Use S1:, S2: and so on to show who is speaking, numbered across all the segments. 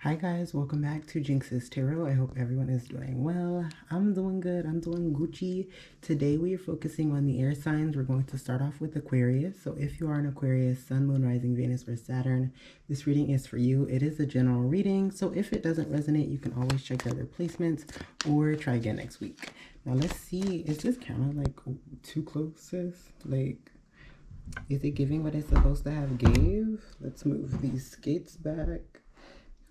S1: Hi guys, welcome back to Jinx's Tarot. I hope everyone is doing well. I'm doing good. I'm doing Gucci. Today we are focusing on the air signs. We're going to start off with Aquarius. So if you are an Aquarius, Sun, Moon, Rising, Venus, or Saturn, this reading is for you. It is a general reading, so if it doesn't resonate, you can always check the other placements or try again next week. Now let's see. Is this camera like too close, sis? Like, is it giving what it's supposed to have gave? Let's move these skates back.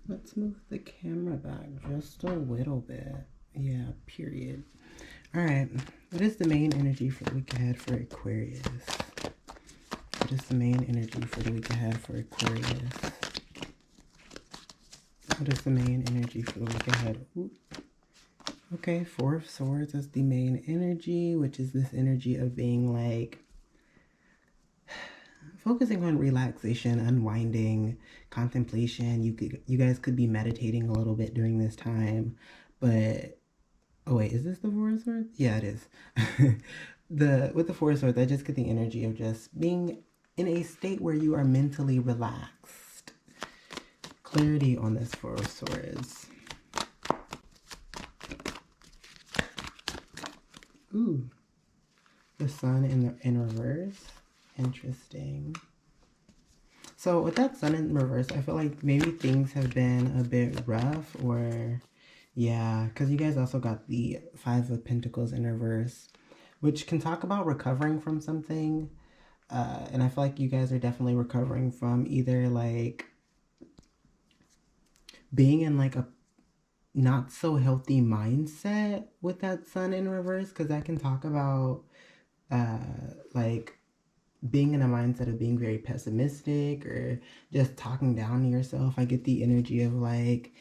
S1: Let's move the camera back just a little bit. Yeah, period. All right. What is the main energy for the week ahead for Aquarius? What is the main energy for the week ahead for Aquarius? What is the main energy for the week ahead? Ooh. Okay, Four of Swords is the main energy, which is this energy of being like focusing on relaxation, unwinding, contemplation. You guys could be meditating a little bit during this time, but oh wait, is this the Four of Swords? Yeah, it is. With the Four of Swords, I just get the energy of just being in a state where you are mentally relaxed. Clarity on this Four of Swords. Ooh, the Sun in reverse. Interesting. So with that Sun in reverse, I feel like maybe things have been a bit rough, or yeah, because you guys also got the Five of Pentacles in reverse, which can talk about recovering from something. And I feel like you guys are definitely recovering from either like being in like a not so healthy mindset with that Sun in reverse, because that can talk about like being in a mindset of being very pessimistic or just talking down to yourself. I get the energy of like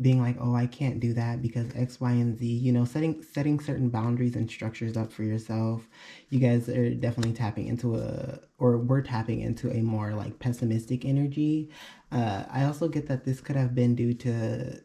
S1: being like, oh, I can't do that because X, Y, and Z, you know, setting certain boundaries and structures up for yourself. You guys are definitely tapping into we're tapping into a more like pessimistic energy. I also get that this could have been due to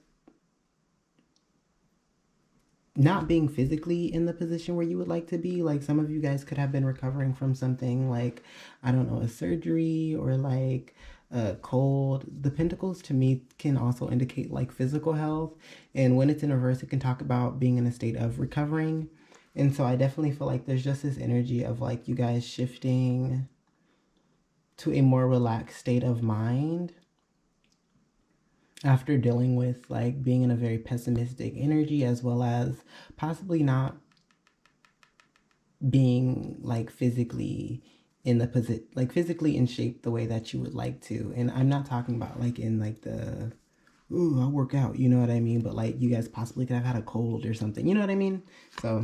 S1: not being physically in the position where you would like to be. Like some of you guys could have been recovering from something like, I don't know, a surgery or like a cold. The Pentacles to me can also indicate like physical health. And when it's in reverse, it can talk about being in a state of recovering. And so I definitely feel like there's just this energy of like you guys shifting to a more relaxed state of mind after dealing with like being in a very pessimistic energy, as well as possibly not being like physically in the position, like physically in shape the way that you would like to. And I'm not talking about like in like the, ooh, I'll work out, you know what I mean? But like you guys possibly could have had a cold or something, you know what I mean? So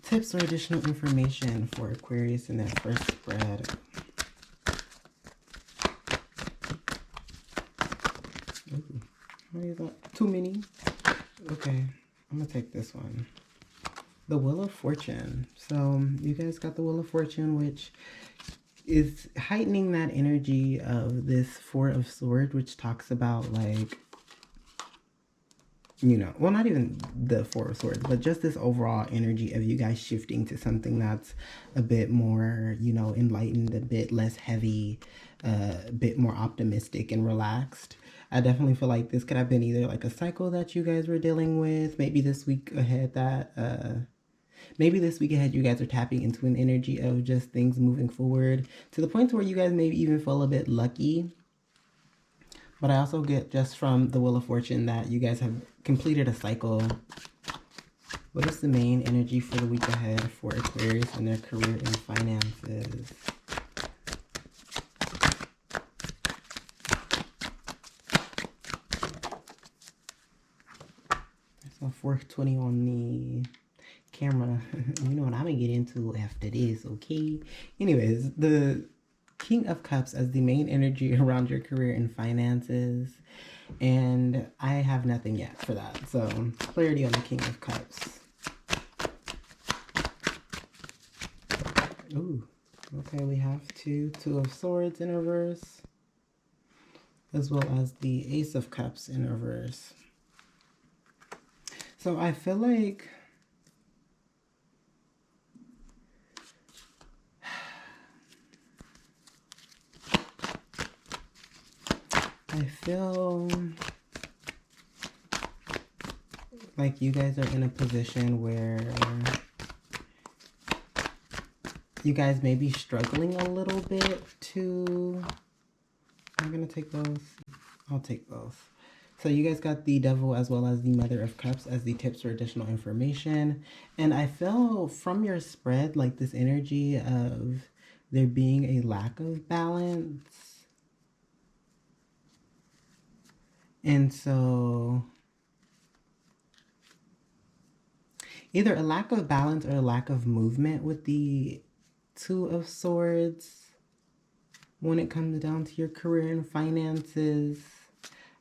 S1: tips or additional information for Aquarius in their first spread. Ooh, what is that? Too many? Okay, I'm gonna take this one. The Wheel of Fortune. So you guys got the Wheel of Fortune, which is heightening that energy of this Four of Swords, which talks about like, you know, well, not even the Four of Swords, but just this overall energy of you guys shifting to something that's a bit more, you know, enlightened, a bit less heavy, a bit more optimistic and relaxed. I definitely feel like this could have been either like a cycle that you guys were dealing with. Maybe this week ahead you guys are tapping into an energy of just things moving forward to the point where you guys maybe even feel a bit lucky. But I also get just from the Wheel of Fortune that you guys have completed a cycle. What is the main energy for the week ahead for Aquarius in their career and finances? So 420 on the camera. You know what I'm gonna get into after this, okay? Anyways, the King of Cups as the main energy around your career and finances. And I have nothing yet for that. So clarity on the King of Cups. Ooh, okay, we have Two of Swords in reverse, as well as the Ace of Cups in reverse. So I feel like I feel like you guys are in a position where you guys may be struggling a little bit to... I'm going to take both. I'll take both. So you guys got the Devil as well as the Mother of Cups as the tips for additional information. And I feel from your spread like this energy of there being a lack of balance. And so either a lack of balance or a lack of movement with the Two of Swords when it comes down to your career and finances.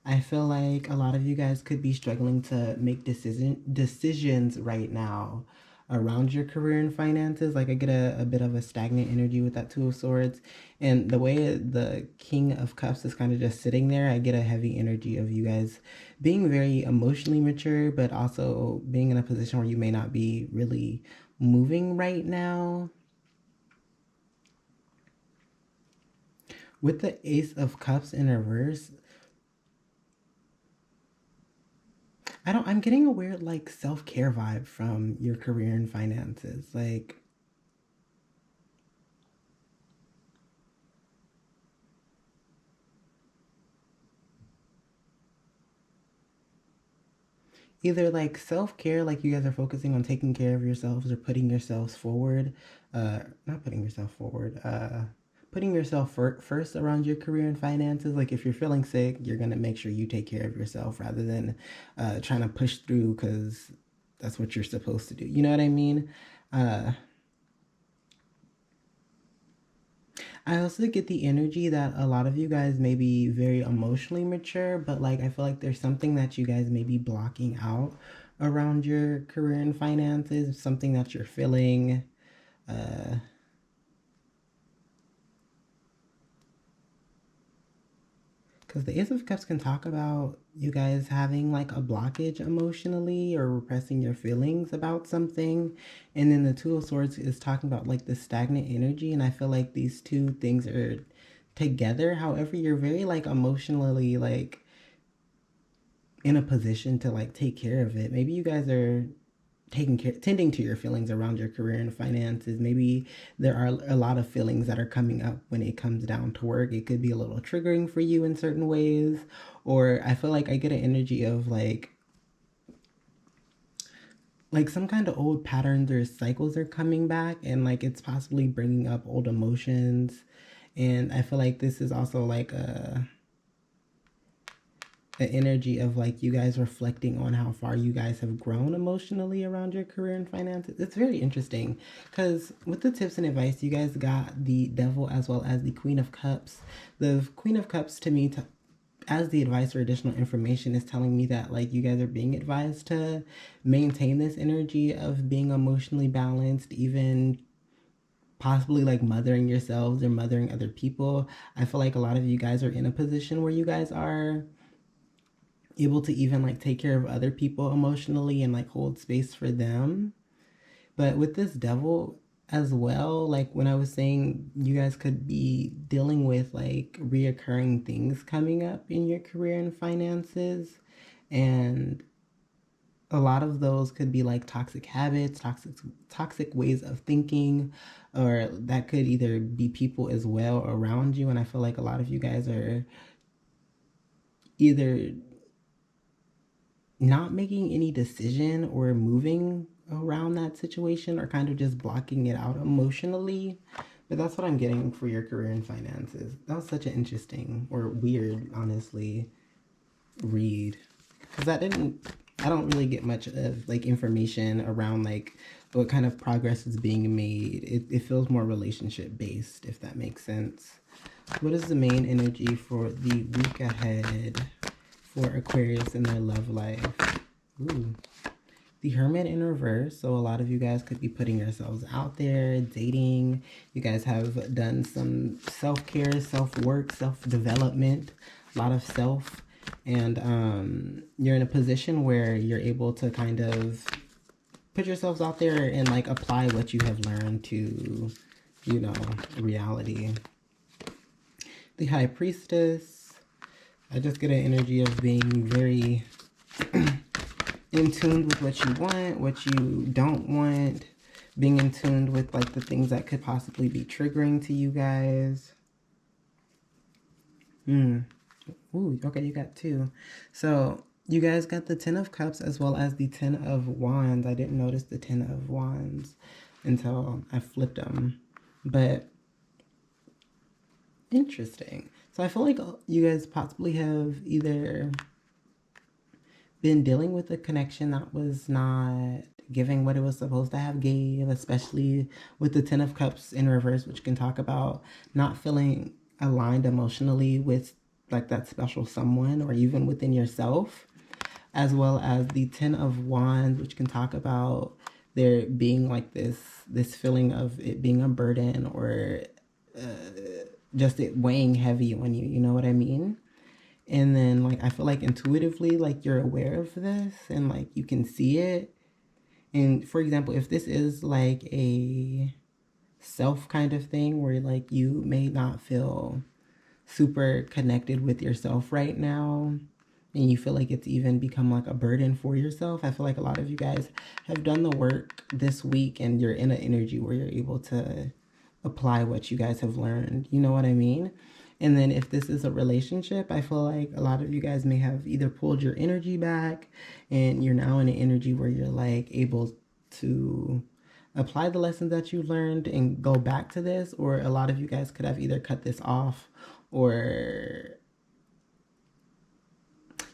S1: I feel like a lot of you guys could be struggling to make decisions right now around your career and finances. Like I get a bit of a stagnant energy with that Two of Swords. And the way the King of Cups is kind of just sitting there, I get a heavy energy of you guys being very emotionally mature, but also being in a position where you may not be really moving right now. With the Ace of Cups in reverse, I'm getting a weird like self-care vibe from your career and finances. Like either like self-care, like you guys are focusing on taking care of yourselves or putting yourselves forward. Not putting yourself forward. Putting yourself first around your career and finances. Like if you're feeling sick, you're going to make sure you take care of yourself rather than trying to push through because that's what you're supposed to do. You know what I mean? I also get the energy that a lot of you guys may be very emotionally mature, but like I feel like there's something that you guys may be blocking out around your career and finances, something that you're feeling. Because the Ace of Cups can talk about you guys having like a blockage emotionally or repressing your feelings about something. And then the Two of Swords is talking about like the stagnant energy. And I feel like these two things are together. However, you're very like emotionally like in a position to like take care of it. Maybe you guys are tending to your feelings around your career and finances. Maybe there are a lot of feelings that are coming up when it comes down to work. It could be a little triggering for you in certain ways, or I feel like I get an energy of like some kind of old patterns or cycles are coming back, and like it's possibly bringing up old emotions. And I feel like this is also like the energy of like you guys reflecting on how far you guys have grown emotionally around your career and finances. It's very interesting because with the tips and advice, you guys got the Devil as well as the Queen of Cups. The Queen of Cups to me, as the advice or additional information, is telling me that like you guys are being advised to maintain this energy of being emotionally balanced, even possibly like mothering yourselves or mothering other people. I feel like a lot of you guys are in a position where you guys are able to even like take care of other people emotionally and like hold space for them. But with this Devil as well, like when I was saying you guys could be dealing with like reoccurring things coming up in your career and finances, and a lot of those could be like toxic habits, toxic ways of thinking, or that could either be people as well around you. And I feel like a lot of you guys are either not making any decision or moving around that situation, or kind of just blocking it out emotionally. But that's what I'm getting for your career and finances. That was such an interesting or weird, honestly, read, because I don't really get much of like information around like what kind of progress is being made. It feels more relationship based, if that makes sense. What is the main energy for the week ahead for Aquarius in their love life? Ooh. The Hermit in reverse. So a lot of you guys could be putting yourselves out there, dating. You guys have done some self-care, self-work, self-development, a lot of self. And you're in a position where you're able to kind of put yourselves out there and like apply what you have learned to, reality. The High Priestess. I just get an energy of being very in tune with what you want, what you don't want, being in tune with like the things that could possibly be triggering to you guys. Ooh, okay, you got two. So you guys got the Ten of Cups as well as the Ten of Wands. I didn't notice the Ten of Wands until I flipped them. But interesting. So I feel like you guys possibly have either been dealing with a connection that was not giving what it was supposed to have gave, especially with the Ten of Cups in reverse, which can talk about not feeling aligned emotionally with like that special someone or even within yourself, as well as the Ten of Wands, which can talk about there being like this feeling of it being a burden or just it weighing heavy on you, you know what I mean? And then like I feel like intuitively like you're aware of this and like you can see it. And for example, if this is like a self kind of thing where like you may not feel super connected with yourself right now and you feel like it's even become like a burden for yourself, I feel like a lot of you guys have done the work this week and you're in an energy where you're able to apply what you guys have learned, you know what I mean? And then if this is a relationship, I feel like a lot of you guys may have either pulled your energy back and you're now in an energy where you're like able to apply the lessons that you learned and go back to this, or a lot of you guys could have either cut this off or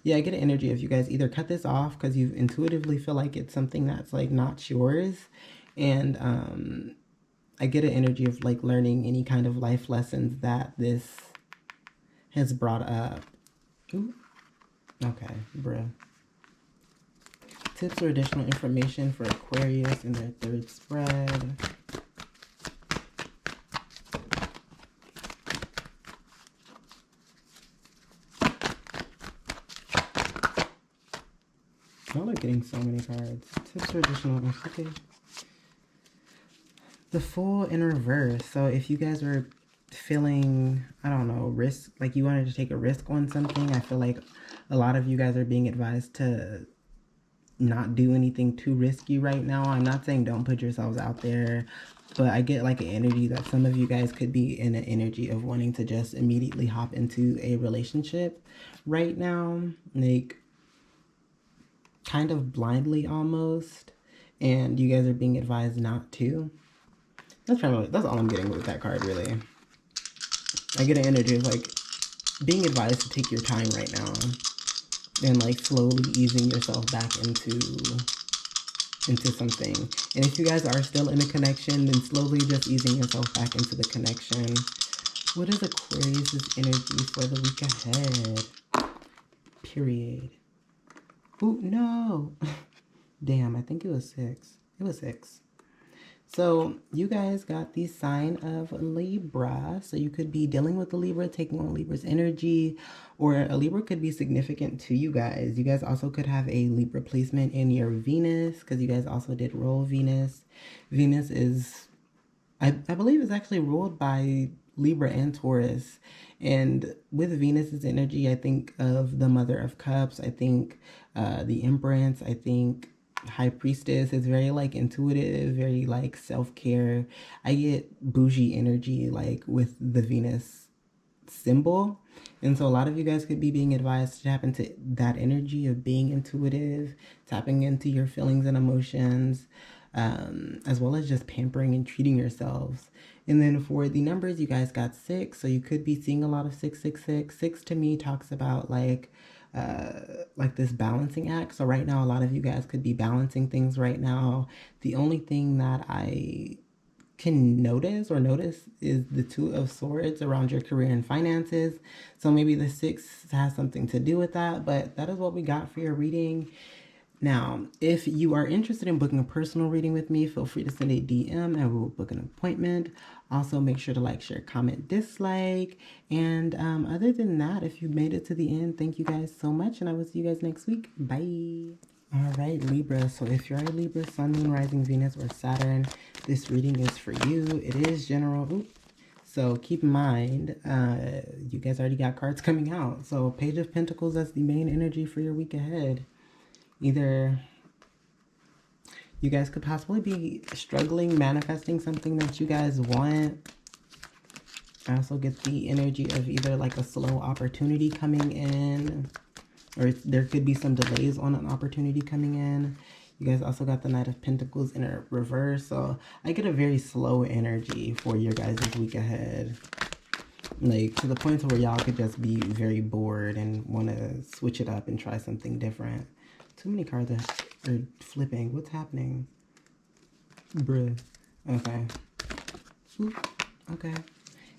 S1: yeah, I get an energy of you guys either cut this off because you intuitively feel like it's something that's like not yours, and I get an energy of like learning any kind of life lessons that this has brought up. Ooh. Okay, bruh. Tips or additional information for Aquarius in their third spread. Y'all are getting so many cards. Tips or additional information. The Fool in reverse. So if you guys were feeling, I don't know, risk, like you wanted to take a risk on something, I feel like a lot of you guys are being advised to not do anything too risky right now. I'm not saying don't put yourselves out there, but I get like an energy that some of you guys could be in an energy of wanting to just immediately hop into a relationship right now, like kind of blindly almost, and you guys are being advised not to. That's all I'm getting with that card, really. I get an energy of like being advised to take your time right now and like slowly easing yourself back into something. And if you guys are still in a connection, then slowly just easing yourself back into the connection. What is Aquarius's energy for the week ahead? Period. Ooh, no. Damn, I think it was 6. It was 6. So you guys got the sign of Libra. So you could be dealing with a Libra, taking on Libra's energy, or a Libra could be significant to you guys. You guys also could have a Libra placement in your Venus because you guys also did roll Venus. Venus is, I believe, is actually ruled by Libra and Taurus. And with Venus's energy, I think of the Mother of Cups. I think the Empress. I think High Priestess is very like intuitive, very like self-care. I get bougie energy like with the Venus symbol. And so a lot of you guys could be being advised to tap into that energy of being intuitive, tapping into your feelings and emotions, as well as just pampering and treating yourselves. And then for the numbers, you guys got 6. So you could be seeing a lot of 666. 6 to me talks about like this balancing act. So right now, a lot of you guys could be balancing things right now. The only thing that I can notice is the 2 of Swords around your career and finances. So maybe the 6 has something to do with that, but that is what we got for your reading. Now, if you are interested in booking a personal reading with me, feel free to send a DM and we'll book an appointment. Also, make sure to like, share, comment, dislike. And other than that, if you made it to the end, thank you guys so much. And I will see you guys next week. Bye. All right, Libra. So if you're a Libra, Sun, Moon, Rising, Venus, or Saturn, this reading is for you. It is general. So keep in mind, you guys already got cards coming out. So Page of Pentacles, that's the main energy for your week ahead. Either you guys could possibly be struggling, manifesting something that you guys want. I also get the energy of either like a slow opportunity coming in, or there could be some delays on an opportunity coming in. You guys also got the Knight of Pentacles in a reverse. So I get a very slow energy for your guys' week ahead. Like to the point where y'all could just be very bored and want to switch it up and try something different. Too many cards are flipping. What's happening? Bruh. Okay. Oop. Okay.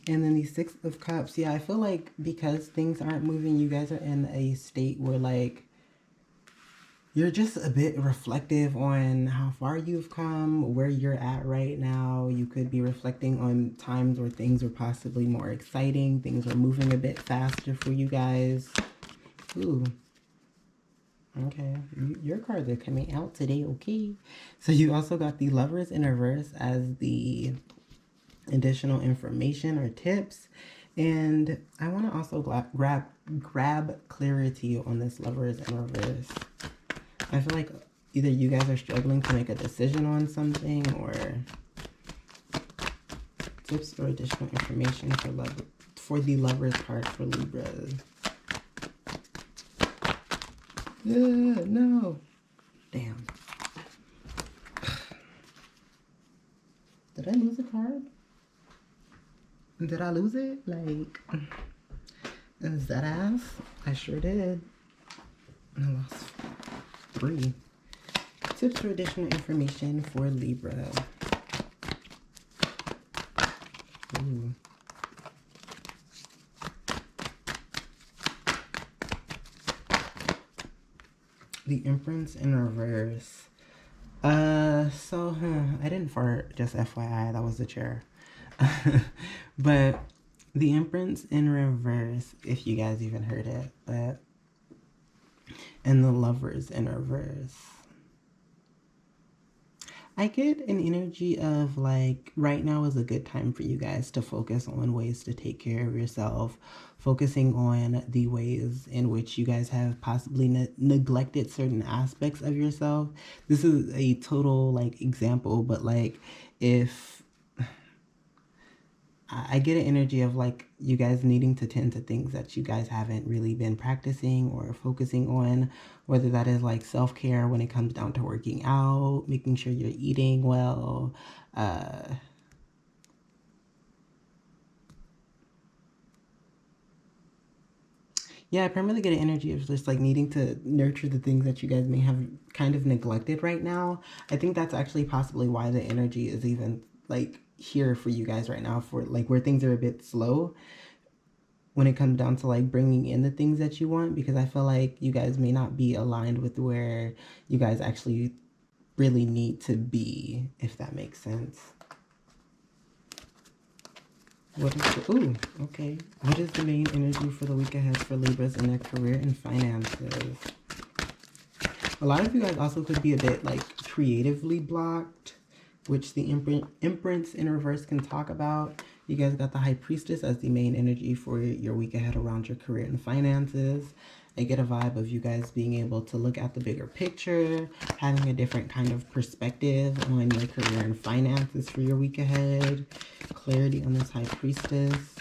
S1: And then the Six of Cups. Yeah, I feel like because things aren't moving, you guys are in a state where like you're just a bit reflective on how far you've come, where you're at right now. You could be reflecting on times where things were possibly more exciting. Things are moving a bit faster for you guys. Ooh. Okay. Your cards are coming out today, okay? So you also got the Lovers in reverse as the additional information or tips. And I want to also grab clarity on this Lovers in reverse. I feel like either you guys are struggling to make a decision on something, or tips or additional information for the Lovers card for Libra. No. Damn. Did I lose a card? Did I lose it? Like, is that ass? I sure did. I lost 3. Tips for additional information for Libra. Ooh. The Empress in reverse. I didn't fart, just FYI, that was the chair. But the Empress in reverse, if you guys even heard it, and the Lovers in reverse. I get an energy of like right now is a good time for you guys to focus on ways to take care of yourself, focusing on the ways in which you guys have possibly neglected certain aspects of yourself. This is a total like example, but like if I get an energy of like you guys needing to tend to things that you guys haven't really been practicing or focusing on, whether that is like self-care when it comes down to working out, making sure you're eating well, yeah, I primarily get an energy of just like needing to nurture the things that you guys may have kind of neglected right now. I think that's actually possibly why the energy is even like here for you guys right now, for like where things are a bit slow when it comes down to like bringing in the things that you want, because I feel like you guys may not be aligned with where you guys actually really need to be, if that makes sense. What is the, ooh, okay. What is the main energy for the week ahead for Libras in their career and finances? A lot of you guys also could be a bit like creatively blocked, which the Empress in reverse can talk about. You guys got the High Priestess as the main energy for your week ahead around your career and finances. I get a vibe of you guys being able to look at the bigger picture, having a different kind of perspective on your career and finances for your week ahead. Clarity on this High Priestess.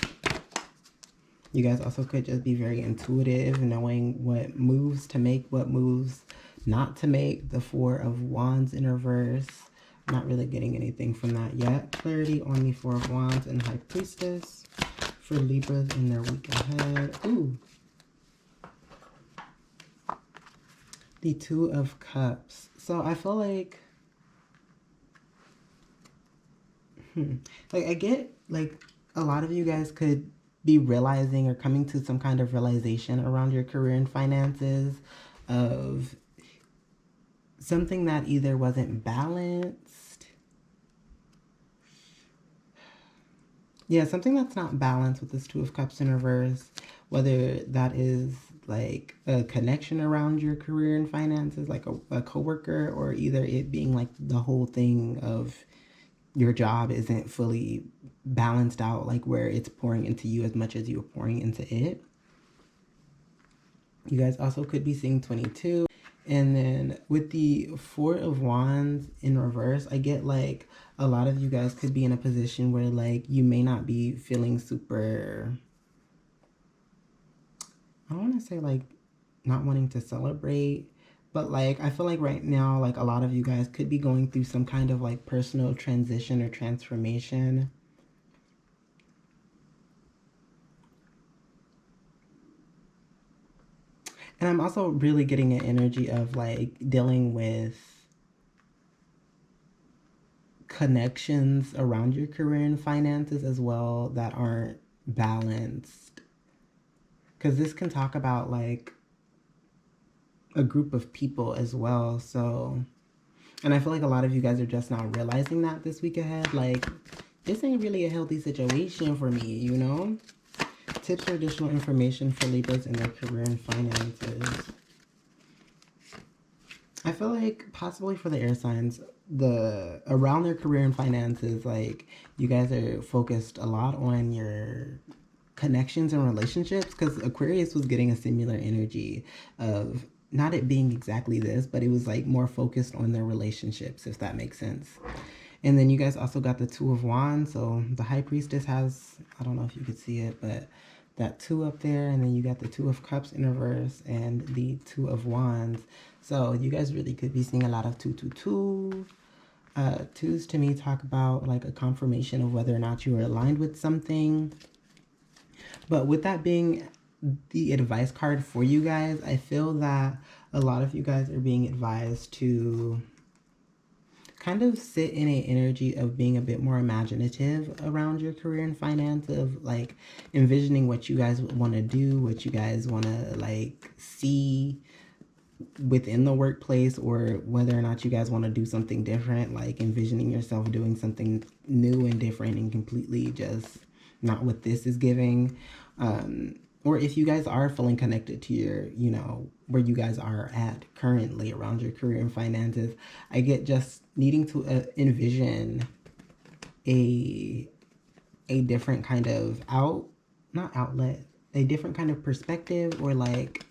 S1: You guys also could just be very intuitive, knowing what moves to make, what moves not to make. The Four of Wands in reverse. Not really getting anything from that yet. Clarity on the Four of Wands and High Priestess for Libras in their week ahead. Ooh. The Two of Cups. So I feel like, like I get like a lot of you guys could be realizing or coming to some kind of realization around your career and finances of something that either wasn't balanced. Yeah, something that's not balanced with this Two of Cups in reverse, whether that is like a connection around your career and finances, like a coworker, or either it being like the whole thing of your job isn't fully balanced out, like where it's pouring into you as much as you're pouring into it. You guys also could be seeing 22. And then with the Four of Wands in reverse, I get like a lot of you guys could be in a position where like you may not be feeling super, I don't want to say like not wanting to celebrate, but like I feel like right now like a lot of you guys could be going through some kind of like personal transition or transformation. And I'm also really getting an energy of like dealing with connections around your career and finances as well that aren't balanced. Because this can talk about like a group of people as well. So, and I feel like a lot of you guys are just not realizing that this week ahead. Like, this ain't really a healthy situation for me, you know? Tips or additional information for Libras in their career and finances. I feel like possibly for the air signs, around their career and finances, like you guys are focused a lot on your connections and relationships, because Aquarius was getting a similar energy of not it being exactly this, but it was like more focused on their relationships, if that makes sense. And then you guys also got the Two of Wands. So the High Priestess has, I don't know if you could see it, but that 2 up there. And then you got the Two of Cups in reverse and the Two of Wands. So you guys really could be seeing a lot of 222. Twos to me talk about like a confirmation of whether or not you are aligned with something. But with that being the advice card for you guys, I feel that a lot of you guys are being advised to kind of sit in an energy of being a bit more imaginative around your career and finance, of like envisioning what you guys want to do, what you guys want to like see within the workplace, or whether or not you guys want to do something different, like envisioning yourself doing something new and different and completely just not what this is giving. Or if you guys are feeling connected to your, you know, where you guys are at currently around your career and finances, I get just needing to envision a different kind of a different kind of perspective, or like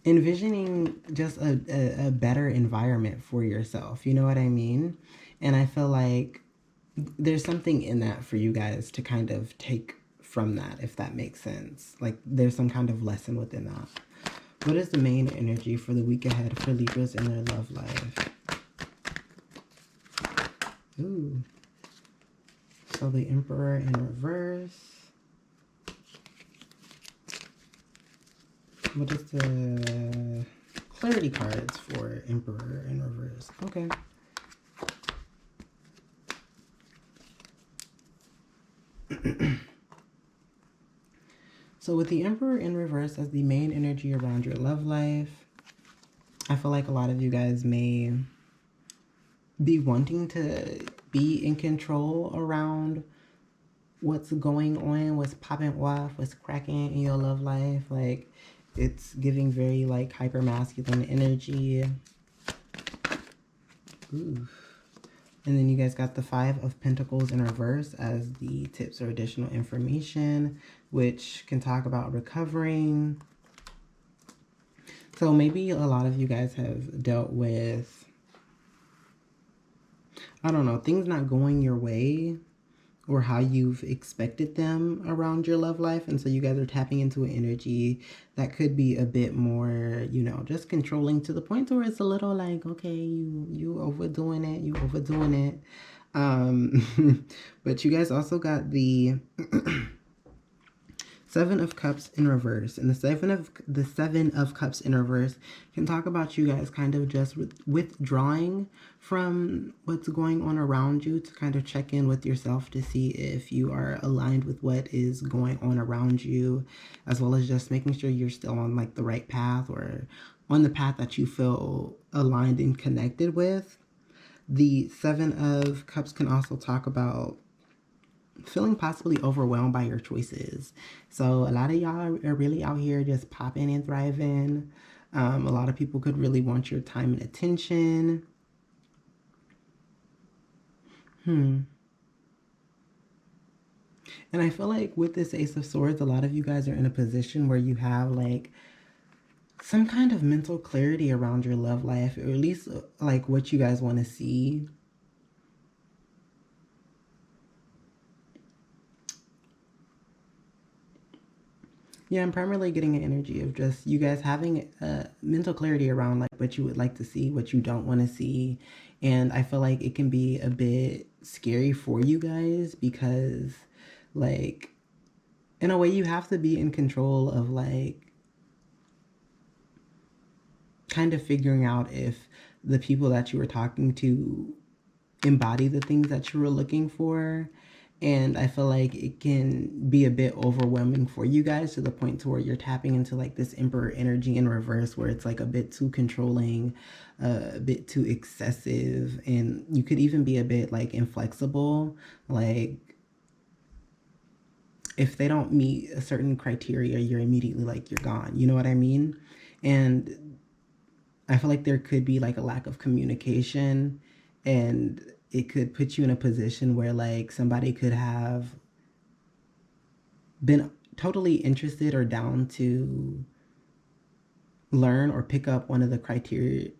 S1: envisioning just a better environment for yourself. You know what I mean? And I feel like there's something in that for you guys to kind of take from that, if that makes sense. Like there's some kind of lesson within that. What is the main energy for the week ahead for Libras in their love life? Ooh. So the Emperor in reverse. What is the clarity cards for Emperor in reverse? Okay. So with the Emperor in reverse as the main energy around your love life, I feel like a lot of you guys may be wanting to be in control around what's going on, what's popping off, what's cracking in your love life. Like it's giving very like hyper masculine energy. Ooh. And then you guys got the Five of Pentacles in reverse as the tips or additional information, which can talk about recovering. So maybe a lot of you guys have dealt with, I don't know, things not going your way or how you've expected them around your love life. And so you guys are tapping into an energy that could be a bit more, you know, just controlling, to the point where it's a little like, okay, you overdoing it. But you guys also got the Seven of Cups in reverse, and the Seven of Cups in reverse can talk about you guys kind of just withdrawing from what's going on around you, to kind of check in with yourself to see if you are aligned with what is going on around you, as well as just making sure you're still on like the right path, or on the path that you feel aligned and connected with. The Seven of Cups can also talk about feeling possibly overwhelmed by your choices. So a lot of y'all are really out here just popping and thriving. A lot of people could really want your time and attention. And I feel like with this Ace of Swords, a lot of you guys are in a position where you have like some kind of mental clarity around your love life, or at least like what you guys want to see. Yeah, I'm primarily getting an energy of just you guys having mental clarity around like what you would like to see, what you don't want to see. And I feel like it can be a bit scary for you guys because like in a way you have to be in control of like kind of figuring out if the people that you were talking to embody the things that you were looking for. And I feel like it can be a bit overwhelming for you guys to the point to where you're tapping into like this Emperor energy in reverse, where it's like a bit too controlling, a bit too excessive, and you could even be a bit like inflexible. Like if they don't meet a certain criteria, you're immediately like, you're gone. You know what I mean? And I feel like there could be like a lack of communication, and it could put you in a position where like somebody could have been totally interested or down to learn or pick up one of the criteria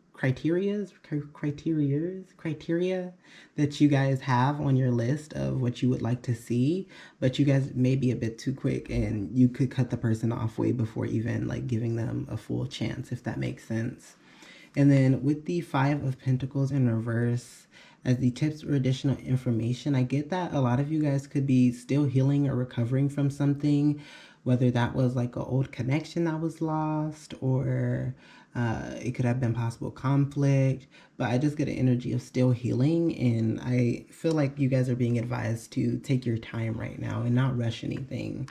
S1: that you guys have on your list of what you would like to see, but you guys may be a bit too quick and you could cut the person off way before even like giving them a full chance, if that makes sense. And then with the Five of Pentacles in reverse, as the tips or additional information, I get that a lot of you guys could be still healing or recovering from something, whether that was like an old connection that was lost, or it could have been possible conflict. But I just get an energy of still healing, and I feel like you guys are being advised to take your time right now and not rush anything.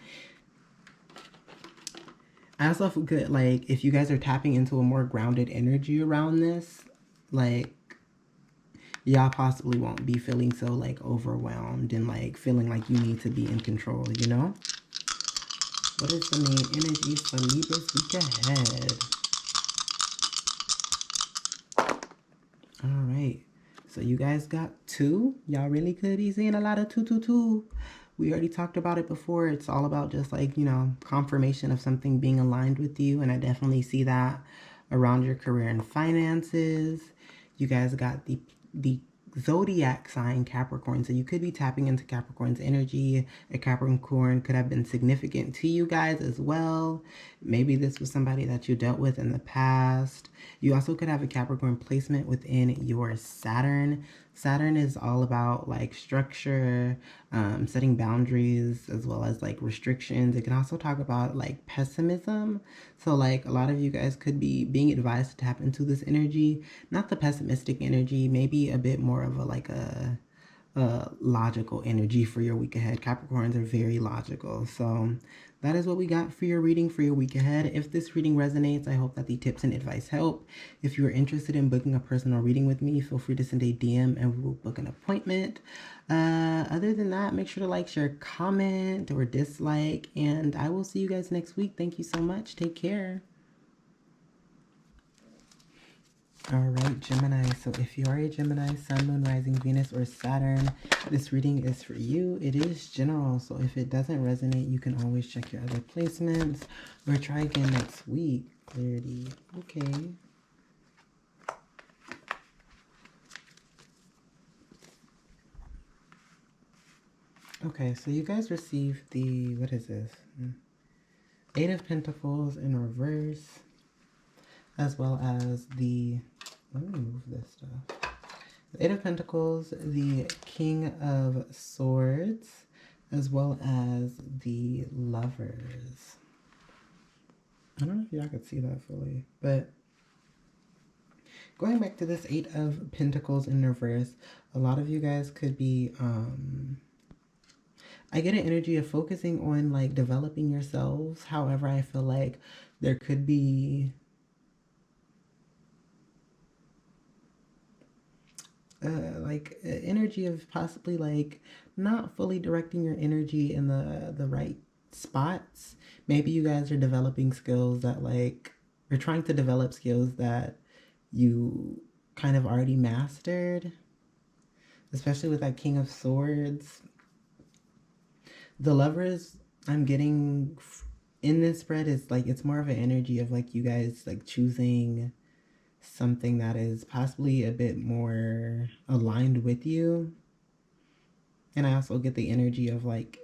S1: I also feel good, like, if you guys are tapping into a more grounded energy around this, like, y'all possibly won't be feeling so, like, overwhelmed and, like, feeling like you need to be in control, you know? What is the main energies for Libra's week ahead? All right. So you guys got 2. Y'all really could be seeing a lot of 222. We already talked about it before. It's all about just like, you know, confirmation of something being aligned with you. And I definitely see that around your career and finances. You guys got the Zodiac sign Capricorn. So you could be tapping into Capricorn's energy. A Capricorn could have been significant to you guys as well. Maybe this was somebody that you dealt with in the past. You also could have a Capricorn placement within your Saturn. Saturn is all about like structure, setting boundaries, as well as like restrictions. It can also talk about like pessimism. So like a lot of you guys could be being advised to tap into this energy, not the pessimistic energy, maybe a bit more of a like a logical energy for your week ahead. Capricorns are very logical. So that is what we got for your reading for your week ahead. If this reading resonates, I hope that the tips and advice help. If you are interested in booking a personal reading with me, feel free to send a DM and we will book an appointment. Other than that, make sure to like, share, comment, or dislike, and I will see you guys next week. Thank you so much. Take care. All right, Gemini. So if you are a Gemini, Sun, Moon, Rising, Venus, or Saturn, this reading is for you. It is general, so if it doesn't resonate, you can always check your other placements or try again next week. Clarity. Okay. Okay, so you guys received the, what is this? 8 of Pentacles in reverse, as well as the, let me move this stuff. The 8 of Pentacles, the King of Swords, as well as the Lovers. I don't know if y'all could see that fully, but going back to this 8 of Pentacles in reverse, a lot of you guys could be, I get an energy of focusing on like developing yourselves. However, I feel like there could be like energy of possibly like not fully directing your energy in the right spots. Maybe you guys are developing skills that like or trying to develop skills that you kind of already mastered, especially with that King of Swords. The Lovers I'm getting in this spread is like, it's more of an energy of like you guys like choosing something that is possibly a bit more aligned with you. And I also get the energy of like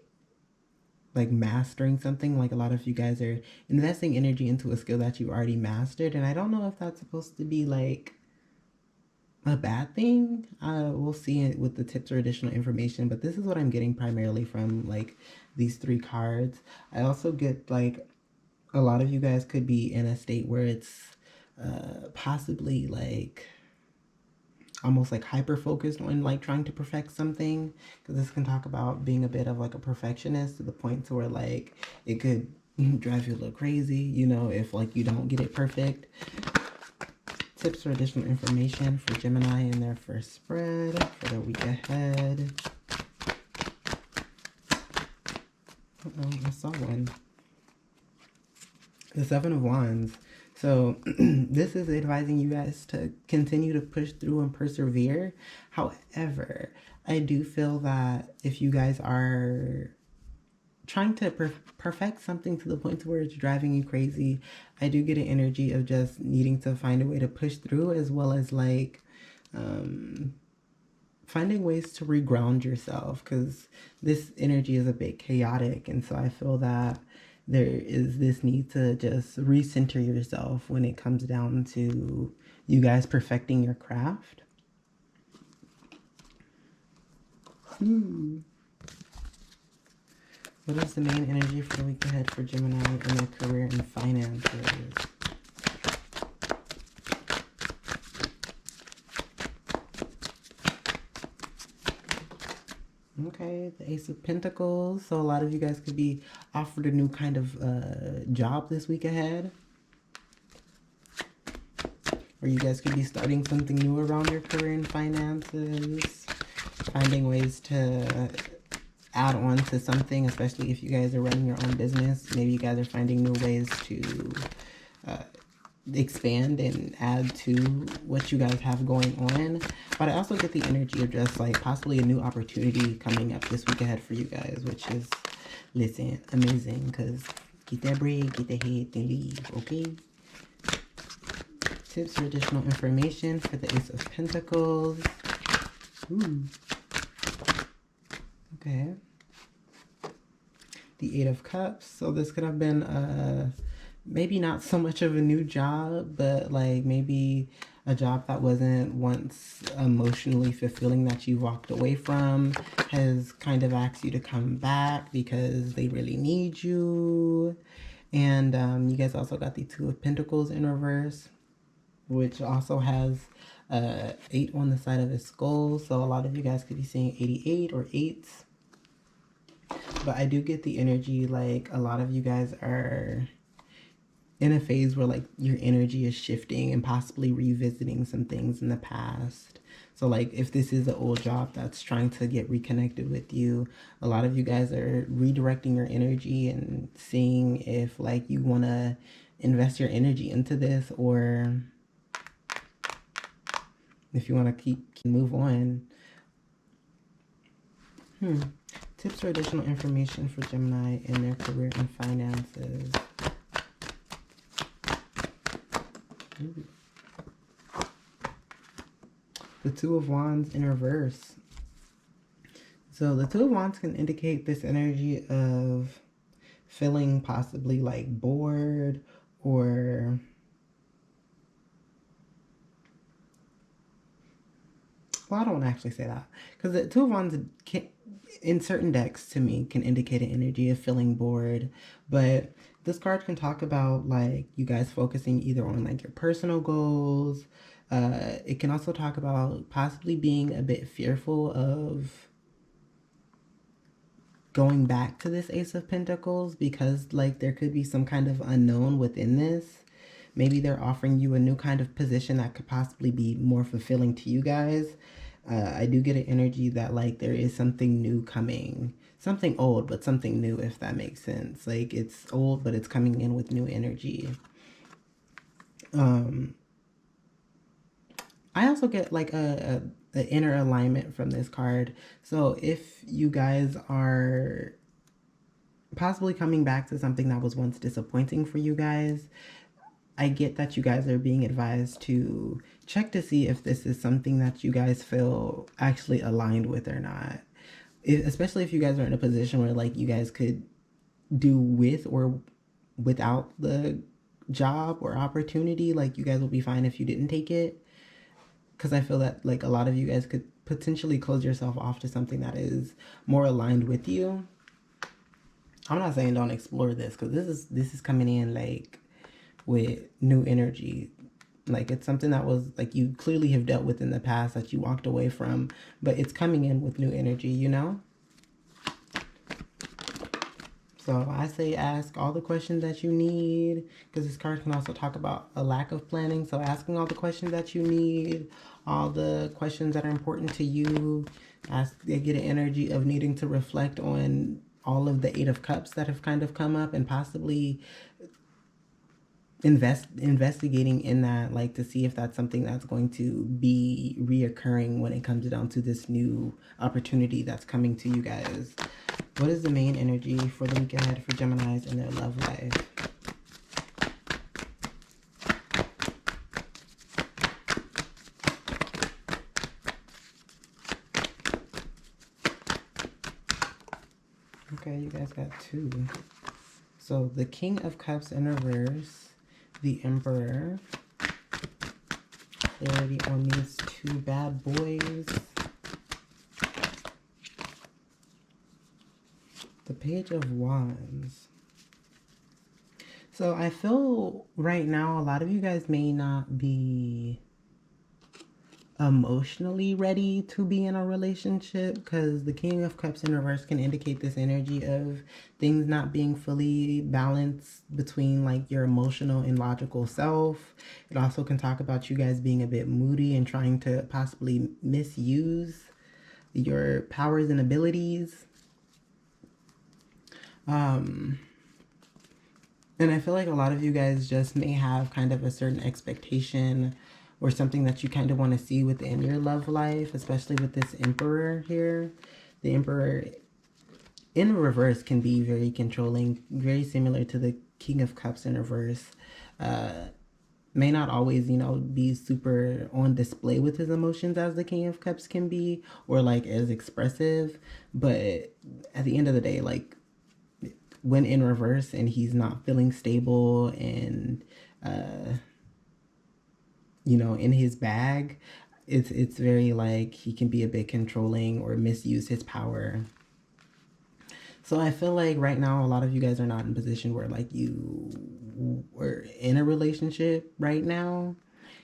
S1: mastering something. Like a lot of you guys are investing energy into a skill that you already mastered, and I don't know if that's supposed to be like a bad thing. We'll see it with the tips or additional information, but this is what I'm getting primarily from like these three cards. I also get like a lot of you guys could be in a state where it's possibly like almost like hyper focused on like trying to perfect something, because this can talk about being a bit of like a perfectionist to the point to where like it could drive you a little crazy, you know, if like you don't get it perfect. Tips or additional information for Gemini in their first spread for the week ahead. I saw one. The Seven of Wands. So this is advising you guys to continue to push through and persevere. However, I do feel that if you guys are trying to perfect something to the point to where it's driving you crazy, I do get an energy of just needing to find a way to push through, as well as like finding ways to reground yourself, because this energy is a bit chaotic. And so I feel that there is this need to just recenter yourself when it comes down to you guys perfecting your craft. What is the main energy for the week ahead for Gemini in their career and finances? Okay, the Ace of Pentacles. So a lot of you guys could be offered a new kind of job this week ahead. Or you guys could be starting something new around your career and finances. Finding ways to add on to something, especially if you guys are running your own business. Maybe you guys are finding new ways to expand and add to what you guys have going on. But I also get the energy of just like possibly a new opportunity coming up this week ahead for you guys, which is, listen, amazing, because get that bread, get the head, then leave, okay? Tips or additional information for the Ace of Pentacles. Ooh. Okay. The Eight of Cups. So this could have been maybe not so much of a new job, but like maybe a job that wasn't once emotionally fulfilling that you walked away from has kind of asked you to come back because they really need you. And you guys also got the Two of Pentacles in reverse, which also has 8 on the side of his skull. So a lot of you guys could be seeing 88 or 8s. But I do get the energy like a lot of you guys are in a phase where like your energy is shifting and possibly revisiting some things in the past. So like if this is an old job that's trying to get reconnected with you, a lot of you guys are redirecting your energy and seeing if like you want to invest your energy into this, or if you want to move on. Tips or additional information for Gemini in their career and finances. Ooh. The Two of Wands in reverse. So the Two of Wands can indicate this energy of feeling possibly like bored, or well, I don't want to actually say that, because the Two of Wands can, in certain decks to me, can indicate an energy of feeling bored. But this card can talk about like you guys focusing either on like your personal goals. It can also talk about possibly being a bit fearful of going back to this Ace of Pentacles, because like there could be some kind of unknown within this. Maybe they're offering you a new kind of position that could possibly be more fulfilling to you guys. I do get an energy that like there is something new coming. Something old, but something new, if that makes sense. Like it's old, but it's coming in with new energy. I also get like a inner alignment from this card. So if you guys are possibly coming back to something that was once disappointing for you guys, I get that you guys are being advised to check to see if this is something that you guys feel actually aligned with or not. Especially if you guys are in a position where like you guys could do with or without the job or opportunity, like you guys will be fine if you didn't take it. Because I feel that like a lot of you guys could potentially close yourself off to something that is more aligned with you. I'm not saying don't explore this, because this is coming in like with new energy. Like it's something that was like you clearly have dealt with in the past that you walked away from, but it's coming in with new energy, you know? So I say ask all the questions that you need, because this card can also talk about a lack of planning. So asking all the questions that you need, all the questions that are important to you. They get an energy of needing to reflect on all of the Eight of Cups that have kind of come up, and possibly investigating in that, like to see if that's something that's going to be reoccurring when it comes down to this new opportunity that's coming to you guys. What is the main energy for the week ahead for Geminis in their love life? Okay, you guys got two. So the King of Cups in reverse, the Emperor. Clarity on these two bad boys. The Page of Wands. So I feel right now a lot of you guys may not be emotionally ready to be in a relationship, because the King of Cups in reverse can indicate this energy of things not being fully balanced between like your emotional and logical self. It also can talk about you guys being a bit moody and trying to possibly misuse your powers and abilities. And I feel like a lot of you guys just may have kind of a certain expectation or something that you kind of want to see within your love life, especially with this Emperor here. The Emperor in reverse can be very controlling, very similar to the King of Cups in reverse. May not always, you know, be super on display with his emotions as the King of Cups can be, or like as expressive. But at the end of the day, like when in reverse and he's not feeling stable and, you know, in his bag, it's very like he can be a bit controlling or misuse his power. So I feel like right now a lot of you guys are not in a position where like you were in a relationship right now.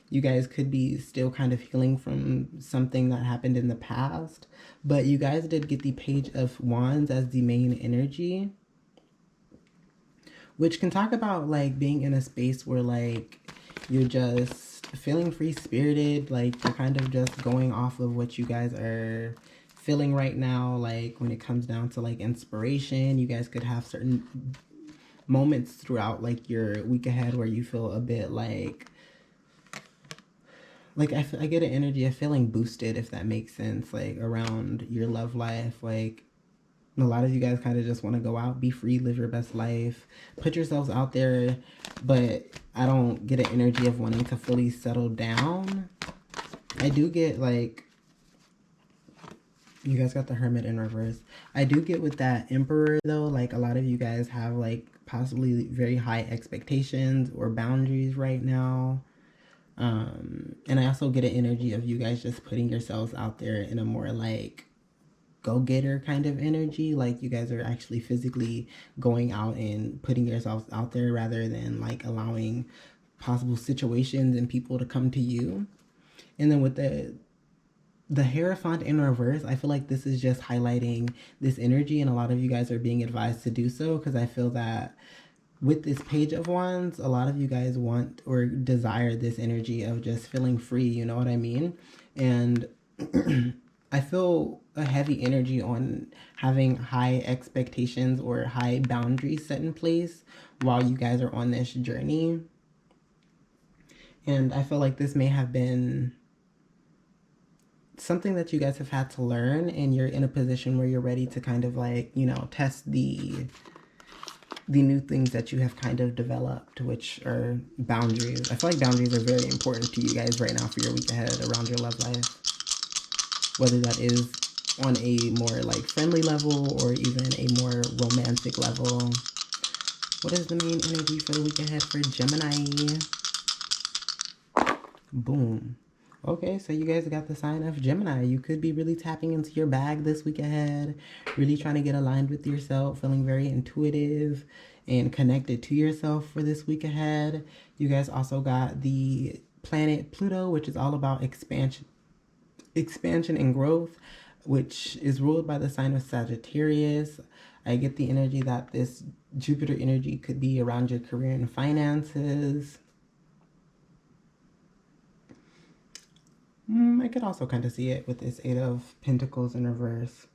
S1: You guys could be still kind of healing from something that happened in the past, but you guys did get the Page of Wands as the main energy, which can talk about like being in a space where like you're just feeling free-spirited, like you're kind of just going off of what you guys are feeling right now. Like when it comes down to like inspiration, you guys could have certain moments throughout like your week ahead where you feel a bit like I get an energy of feeling boosted, if that makes sense, like around your love life. Like a lot of you guys kind of just want to go out, be free, live your best life, put yourselves out there, but I don't get an energy of wanting to fully settle down. I do get like, you guys got the Hermit in reverse. I do get with that Emperor though, like a lot of you guys have like possibly very high expectations or boundaries right now. And I also get an energy of you guys just putting yourselves out there in a more like go-getter kind of energy. Like you guys are actually physically going out and putting yourselves out there rather than like allowing possible situations and people to come to you. And then with the Hierophant in reverse, I feel like this is just highlighting this energy, and a lot of you guys are being advised to do so, because I feel that with this Page of Wands, a lot of you guys want or desire this energy of just feeling free, you know what I mean? And I feel a heavy energy on having high expectations or high boundaries set in place while you guys are on this journey. And I feel like this may have been something that you guys have had to learn, and you're in a position where you're ready to kind of like, you know, test the new things that you have kind of developed, which are boundaries. I feel like boundaries are very important to you guys right now for your week ahead around your love life. Whether that is on a more like friendly level or even a more romantic level. What is the main energy for the week ahead for Gemini? Boom. Okay, so you guys got the sign of Gemini. You could be really tapping into your bag this week ahead, really trying to get aligned with yourself, feeling very intuitive and connected to yourself for this week ahead. You guys also got the planet Pluto, which is all about expansion and growth, which is ruled by the sign of Sagittarius. I get the energy that this Jupiter energy could be around your career and finances. I could also kind of see it with this Eight of Pentacles in reverse.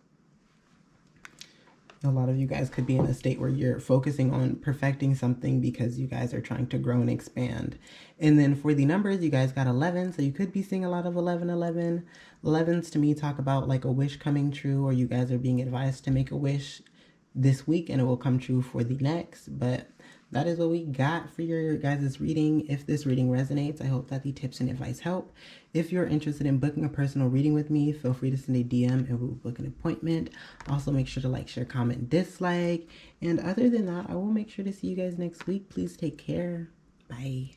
S1: A lot of you guys could be in a state where you're focusing on perfecting something because you guys are trying to grow and expand. And then for the numbers, you guys got 11. So you could be seeing a lot of 11, 11. 11s to me talk about like a wish coming true, or you guys are being advised to make a wish this week and it will come true for the next. But that is what we got for your guys' reading. If this reading resonates, I hope that the tips and advice help. If you're interested in booking a personal reading with me, feel free to send a DM and we'll book an appointment. Also, make sure to like, share, comment, dislike. And other than that, I will make sure to see you guys next week. Please take care. Bye.